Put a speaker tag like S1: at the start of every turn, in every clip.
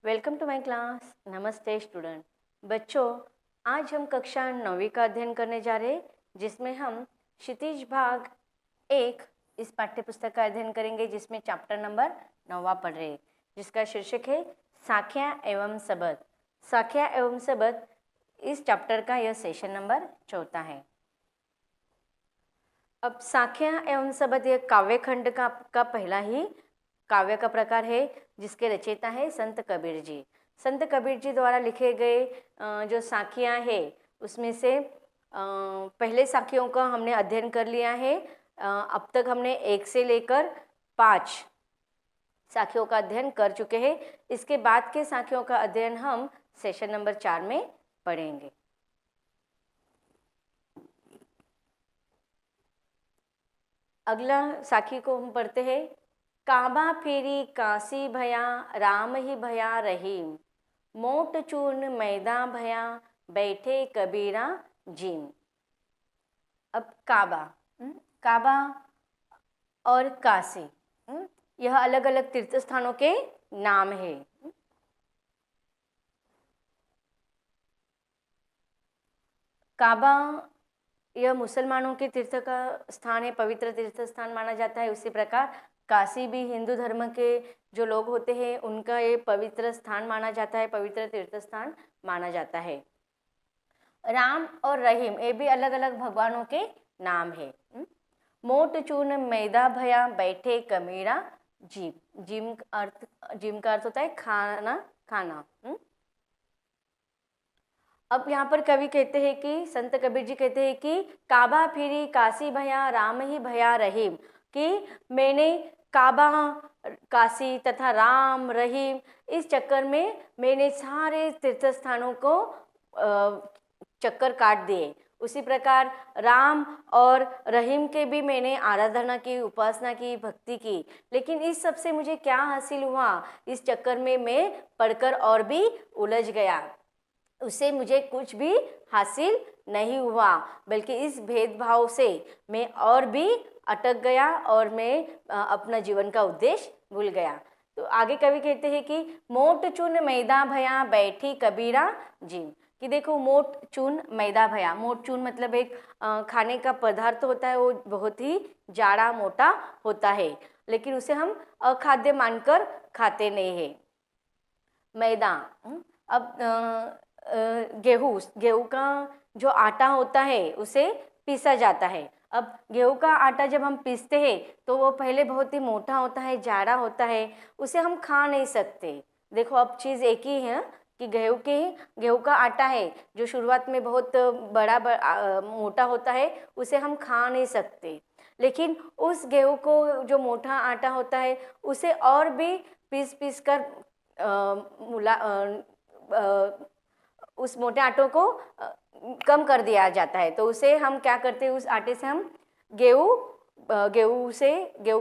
S1: Welcome to my class. नमस्ते student. बच्चों, आज हम कक्षा 9वीं का अध्ययन करने जा रहे हैं, जिसमें हम क्षितिज भाग 1 इस पाठ्य पुस्तक का अध्ययन करेंगे, जिसमें चैप्टर नंबर 9वां पढ़ रहे हैं, जिसका शीर्षक है साख्या एवं सबद। साख्या एवं सबद इस चैप्टर का यह सेशन नंबर 4 है। अब साख्या एवं सबद यह काव्य खंड का पहला ही काव्य का प्रकार है, जिसके रचयिता है संत कबीर जी। संत कबीर जी द्वारा लिखे गए जो साखियाँ है, उसमें से पहले साखियों का हमने अध्ययन कर लिया है। अब तक हमने 1 से लेकर 5 साखियों का अध्ययन कर चुके हैं। इसके बाद के साखियों का अध्ययन हम सेशन नंबर 4 में पढ़ेंगे। अगला साखी को हम पढ़ते हैं। काबा फेरी काशी भया, राम ही भया रहीम। मोट चूर्ण मैदा भया, बैठे कबीरा जीम। अब काबा और काशी, यह अलग अलग तीर्थ स्थानों के नाम है। काबा यह मुसलमानों के तीर्थ का स्थान है, पवित्र तीर्थ स्थान माना जाता है। उसी प्रकार काशी भी हिंदू धर्म के जो लोग होते हैं, उनका ये पवित्र स्थान माना जाता है, पवित्र तीर्थ स्थान माना जाता है। राम और रहीम ये भी अलग अलग भगवानों के नाम है। मोट चूर्ण मैदा भया, बैठे कमीरा जीम। जीम का अर्थ होता है खाना। अब यहाँ पर कवि कहते हैं कि संत कबीर जी कहते हैं कि काबा फिरी काशी भया, राम ही भया रहीम। कि मैंने काबा, काशी तथा राम, रहीम, इस चक्कर में मैंने सारे तीर्थ स्थानों को चक्कर काट दिए। उसी प्रकार राम और रहीम के भी मैंने आराधना की, उपासना की, भक्ति की। लेकिन इस सब से मुझे क्या हासिल हुआ? इस चक्कर में मैं पढ़कर और भी उलझ गया, उससे मुझे कुछ भी हासिल नहीं हुआ, बल्कि इस भेदभाव से मैं और भी अटक गया और मैं अपना जीवन का उद्देश्य भूल गया। तो आगे कवि कहते हैं कि मोट चून मैदा भया, बैठी कबीरा जीम। कि देखो, मोट चून मैदा भया। मोट चून मतलब एक खाने का पदार्थ होता है, वो बहुत ही जाड़ा मोटा होता है, लेकिन उसे हम अखाद्य मानकर खाते नहीं है। मैदा, अब गेहूँ का जो आटा होता है उसे पीसा जाता है। अब गेहूँ का आटा जब हम पीसते हैं तो वो पहले बहुत ही मोटा होता है, जाड़ा होता है, उसे हम खा नहीं सकते। देखो, अब चीज़ एक ही है कि गेहूँ का आटा है जो शुरुआत में बहुत मोटा होता है, उसे हम खा नहीं सकते। लेकिन उस गेहूँ को जो मोटा आटा होता है, उसे और भी पीस कर उस मोटे आटों को कम कर दिया जाता है। तो उसे हम क्या करते हैं, उस आटे से हम गेहूँ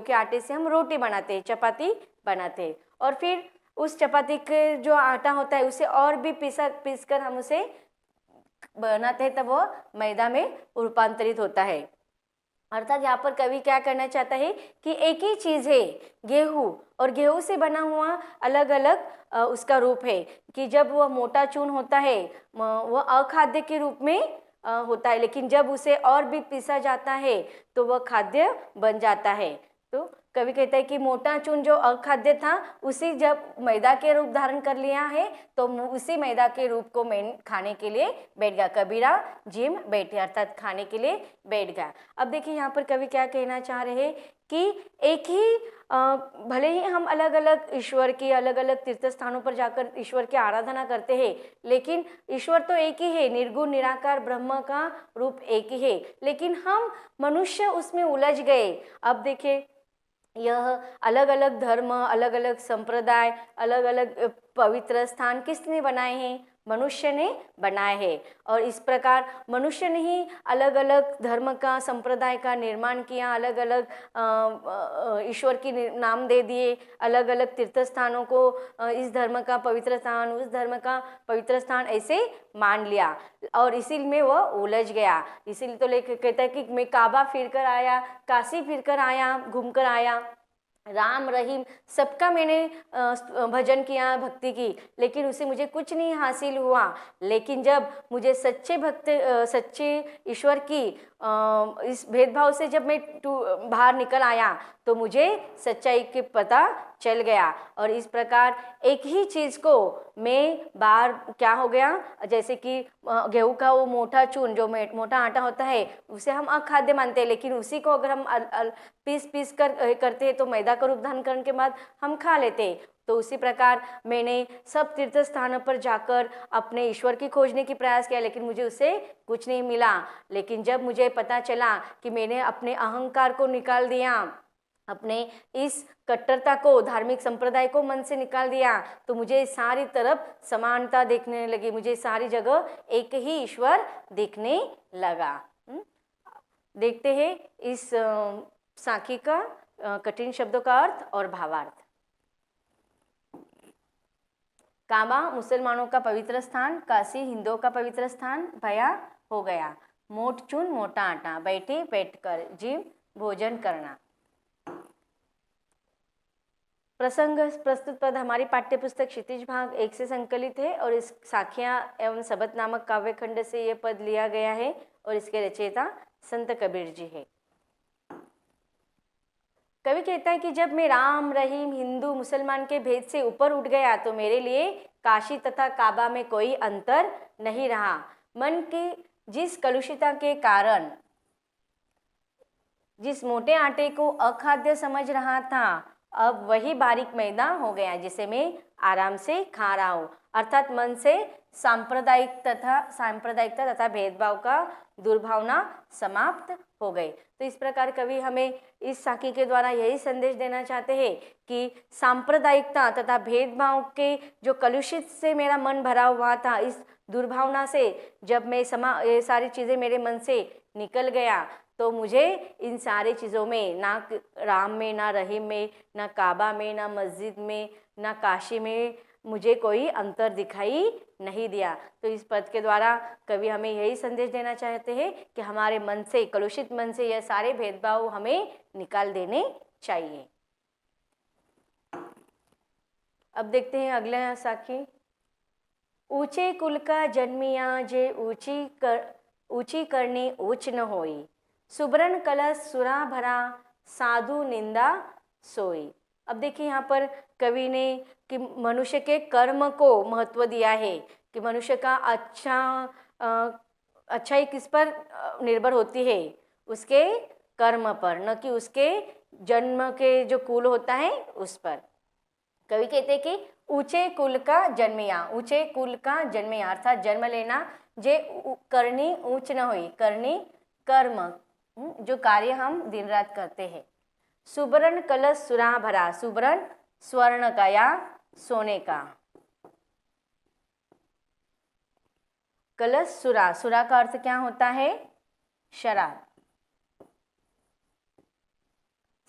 S1: के आटे से हम रोटी बनाते हैं, चपाती बनाते हैं। और फिर उस चपाती के जो आटा होता है उसे और भी पीस कर हम उसे बनाते हैं, तब वो मैदा में रूपांतरित होता है। अर्थात यहाँ पर कवि क्या करना चाहता है कि एक ही चीज़ है गेहूँ, और गेहूँ से बना हुआ अलग अलग उसका रूप है। कि जब वह मोटा चूर्ण होता है वह अखाद्य के रूप में होता है, लेकिन जब उसे और भी पीसा जाता है तो वह खाद्य बन जाता है। तो कवि कहता है कि मोटा चूर्ण जो अखाद्य था, उसी जब मैदा के रूप धारण कर लिया है तो उसी मैदा के रूप को मैं खाने के लिए बैठ गया। कबीरा जिम बैठे, अर्थात खाने के लिए बैठ गया। अब देखिए यहाँ पर कवि क्या कहना चाह रहे हैं कि एक ही भले ही हम अलग अलग ईश्वर की, अलग अलग तीर्थ स्थानों पर जाकर ईश्वर की आराधना करते हैं, लेकिन ईश्वर तो एक ही है, निर्गुण निराकार ब्रह्म का रूप एक ही है, लेकिन हम मनुष्य उसमें उलझ गए। अब देखिए, यह अलग अलग धर्म, अलग अलग संप्रदाय, अलग अलग पवित्र स्थान किसने बनाए हैं? मनुष्य ने बनाए हैं। और इस प्रकार मनुष्य ने ही अलग अलग धर्म का, संप्रदाय का निर्माण किया, अलग अलग ईश्वर की नाम दे दिए, अलग अलग तीर्थ स्थानों को इस धर्म का पवित्र स्थान, उस धर्म का पवित्र स्थान ऐसे मान लिया, और इसी में वह उलझ गया। इसीलिए तो कहता है कि मैं काबा फिर कर आया, काशी फिर कर आया, घूम कर आया, राम रहीम सबका मैंने भजन किया, भक्ति की, लेकिन उससे मुझे कुछ नहीं हासिल हुआ। लेकिन जब मुझे सच्चे ईश्वर की इस भेदभाव से जब मैं बाहर निकल आया तो मुझे सच्चाई के पता चल गया। और इस प्रकार एक ही चीज़ को मैं बाहर क्या हो गया, जैसे कि गेहूं का वो मोटा चून जो मोटा आटा होता है उसे हम अखाद्य मानते हैं, लेकिन उसी को अगर हम पीस कर करते हैं तो मैदा का रूप धारण करने के बाद हम खा लेते हैं। तो उसी प्रकार मैंने सब तीर्थ स्थानों पर जाकर अपने ईश्वर की खोजने की प्रयास किया, लेकिन मुझे उससे कुछ नहीं मिला। लेकिन जब मुझे पता चला कि मैंने अपने अहंकार को निकाल दिया, अपने इस कट्टरता को, धार्मिक संप्रदाय को मन से निकाल दिया, तो मुझे सारी तरफ समानता देखने लगी, मुझे सारी जगह एक ही ईश्वर दिखने लगा। देखते हैं इस साखी का कठिन शब्दों का अर्थ और भावार्थ। काबा मुसलमानों का पवित्र स्थान, काशी हिंदुओं का पवित्र स्थान भया हो गया। मोट चून मोटा आटा, बैठे बैठकर जीव भोजन करना। प्रसंग प्रस्तुत पद हमारी पाठ्य पुस्तक क्षितिज भाग 1 से संकलित है और इस साखियां एवं सबत नामक काव्य खंड से यह पद लिया गया है और इसके रचयिता संत कबीर जी है। कवि कहता है कि जब मैं राम रहीम हिंदू मुसलमान के भेद से ऊपर उठ गया तो मेरे लिए काशी तथा काबा में कोई अंतर नहीं रहा। मन की जिस कलुषिता के कारण जिस मोटे आटे को अखाद्य समझ रहा था, अब वही बारीक मैदा हो गया जिसे मैं आराम से खा रहा हूँ। अर्थात मन से सांप्रदायिकता तथा भेदभाव का दुर्भावना समाप्त हो गई। तो इस प्रकार कवि हमें इस साखी के द्वारा यही संदेश देना चाहते हैं कि सांप्रदायिकता तथा भेदभाव के जो कलुषित से मेरा मन भरा हुआ था, इस दुर्भावना से जब मैं ये सारी चीज़ें मेरे मन से निकल गया तो मुझे इन सारी चीज़ों में, ना राम में, ना रहीम में, ना काबा में, ना मस्जिद में, ना काशी में, मुझे कोई अंतर दिखाई नहीं दिया। तो इस पद के द्वारा कवि हमें यही संदेश देना चाहते हैं कि हमारे मन से, कलुषित मन से यह सारे भेदभाव हमें निकाल देने चाहिए। अब देखते हैं अगला साखी। ऊंचे कुल का जन्मिया जे ऊंची करनी ऊंच न होई, सुबरन कलश सुरा भरा साधु निंदा सोई। अब देखिए यहाँ पर कवि ने कि मनुष्य के कर्म को महत्व दिया है कि मनुष्य का अच्छाई किस पर निर्भर होती है, उसके कर्म पर, न कि उसके जन्म के जो कुल होता है उस पर। कवि कहते हैं कि ऊंचे कुल का जन्मिया, ऊंचे कुल का जन्मिया अर्थात जन्म लेना, जे करनी ऊंच न हुई, करनी कर्म जो कार्य हम दिन रात करते हैं। सुबरन कलश सुरा भरा, सुबरन स्वर्ण का या सोने का, कलश सुरा, सुरा का अर्थ क्या होता है? शराब।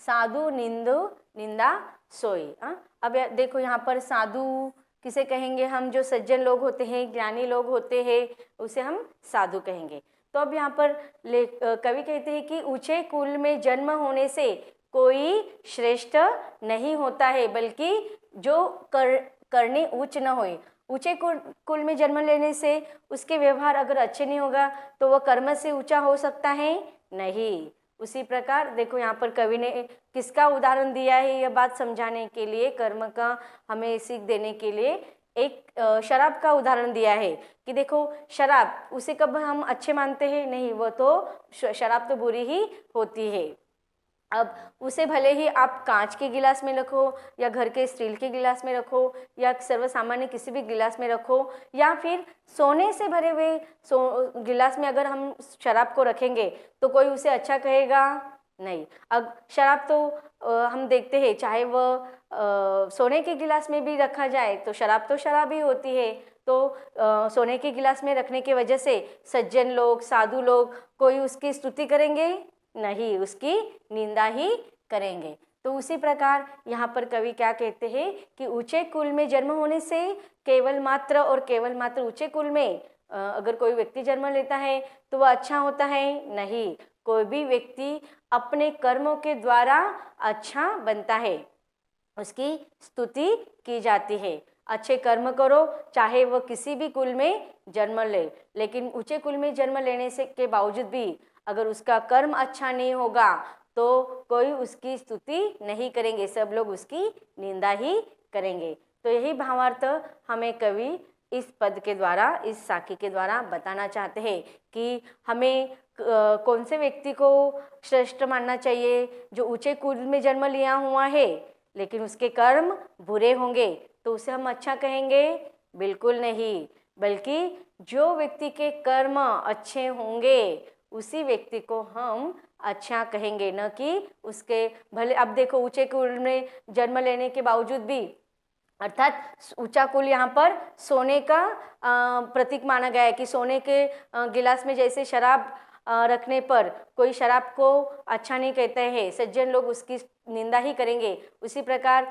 S1: साधु निंदा सोई। अब देखो यहाँ पर साधु किसे कहेंगे हम? जो सज्जन लोग होते हैं, ज्ञानी लोग होते हैं, उसे हम साधु कहेंगे। तो अब यहाँ पर कवि कहते हैं कि ऊंचे कुल में जन्म होने से कोई श्रेष्ठ नहीं होता है, बल्कि जो करनी ऊंच न होए। ऊंचे कुल में जन्म लेने से उसके व्यवहार अगर अच्छे नहीं होगा तो वह कर्म से ऊंचा हो सकता है? नहीं। उसी प्रकार देखो यहाँ पर कवि ने किसका उदाहरण दिया है यह बात समझाने के लिए, कर्म का हमें सीख देने के लिए एक शराब का उदाहरण दिया है कि देखो शराब, उसे कब हम अच्छे मानते हैं? नहीं, वो तो शराब तो बुरी ही होती है। अब उसे भले ही आप कांच के गिलास में रखो या घर के स्टील के गिलास में रखो या सर्वसामान्य किसी भी गिलास में रखो या फिर सोने से भरे हुए गिलास में अगर हम शराब को रखेंगे तो कोई उसे अच्छा कहेगा? नहीं। अब शराब तो हम देखते हैं, चाहे वह सोने के गिलास में भी रखा जाए तो शराब तो शराब ही होती है। तो सोने के गिलास में रखने की वजह से सज्जन लोग, साधु लोग कोई उसकी स्तुति करेंगे? नहीं, उसकी निंदा ही करेंगे। तो उसी प्रकार यहाँ पर कवि क्या कहते हैं कि ऊंचे कुल में जन्म होने से केवल मात्र ऊंचे कुल में अगर कोई व्यक्ति जन्म लेता है तो वह अच्छा होता है? नहीं। कोई भी व्यक्ति अपने कर्मों के द्वारा अच्छा बनता है, उसकी स्तुति की जाती है। अच्छे कर्म करो, चाहे वो किसी भी कुल में जन्म ले, लेकिन ऊंचे कुल में जन्म लेने से के बावजूद भी अगर उसका कर्म अच्छा नहीं होगा तो कोई उसकी स्तुति नहीं करेंगे, सब लोग उसकी निंदा ही करेंगे। तो यही भावार्थ हमें कवि इस पद के द्वारा, इस साखी के द्वारा बताना चाहते हैं कि हमें कौन से व्यक्ति को श्रेष्ठ मानना चाहिए। जो ऊंचे कुल में जन्म लिया हुआ है लेकिन उसके कर्म बुरे होंगे तो उसे हम अच्छा कहेंगे? बिल्कुल नहीं, बल्कि जो व्यक्ति के कर्म अच्छे होंगे उसी व्यक्ति को हम अच्छा कहेंगे, न कि उसके भले। अब देखो, ऊंचे कुल में जन्म लेने के बावजूद भी, अर्थात ऊंचा कुल यहाँ पर सोने का प्रतीक माना गया है कि सोने के गिलास में जैसे शराब रखने पर कोई शराब को अच्छा नहीं कहते हैं, सज्जन लोग उसकी निंदा ही करेंगे, उसी प्रकार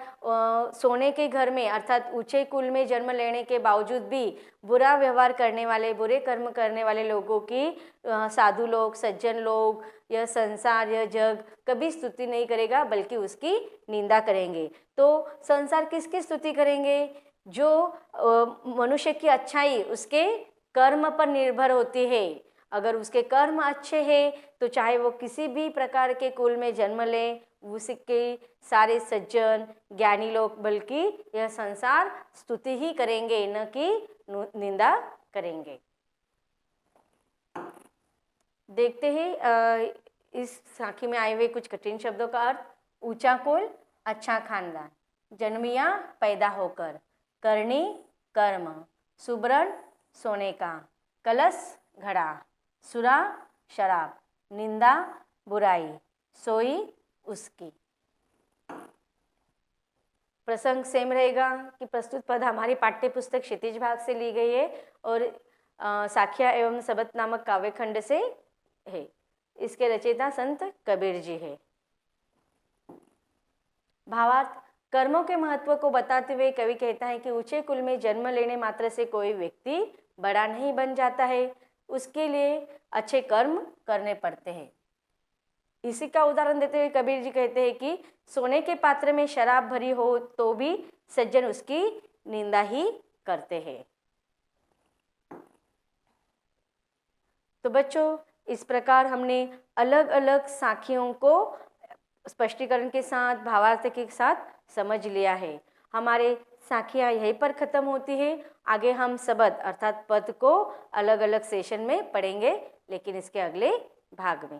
S1: सोने के घर में अर्थात ऊंचे कुल में जन्म लेने के बावजूद भी बुरा व्यवहार करने वाले, बुरे कर्म करने वाले लोगों की साधु लोग, सज्जन लोग, यह संसार, यह जग कभी स्तुति नहीं करेगा बल्कि उसकी निंदा करेंगे। तो संसार किसकी स्तुति करेंगे? जो मनुष्य की अच्छाई उसके कर्म पर निर्भर होती है। अगर उसके कर्म अच्छे हैं तो चाहे वो किसी भी प्रकार के कुल में जन्म ले, उसके सारे सज्जन ज्ञानी लोग बल्कि यह संसार स्तुति ही करेंगे, न कि निंदा करेंगे। देखते हैं इस साखी में आए हुए कुछ कठिन शब्दों का अर्थ। ऊंचा कुल, अच्छा खानदान, जन्मिया पैदा होकर, करनी कर्म, सुब्रण सोने का, कलश घड़ा, सुरा शराब, निंदा बुराई, सोई उसकी। प्रसंग सेम रहेगा कि प्रस्तुत पद हमारी पाठ्य पुस्तक क्षितिज भाग से ली गई है और साखिया एवं सबत नामक काव्य खंड से है। इसके रचयिता संत कबीर जी है। भावार्थ, कर्मों के महत्व को बताते हुए कवि कहता है कि ऊंचे कुल में जन्म लेने मात्र से कोई व्यक्ति बड़ा नहीं बन जाता है, उसके लिए अच्छे कर्म करने पड़ते हैं। इसी का उदाहरण देते हुए कबीर जी कहते हैं कि सोने के पात्र में शराब भरी हो तो भी सज्जन उसकी निंदा ही करते हैं। तो बच्चों, इस प्रकार हमने अलग अलग साखियों को स्पष्टीकरण के साथ, भावार्थ के साथ समझ लिया है। हमारे साखियाँ यहीं पर खत्म होती है। आगे हम सबद अर्थात पद को अलग अलग सेशन में पढ़ेंगे, लेकिन इसके अगले भाग में।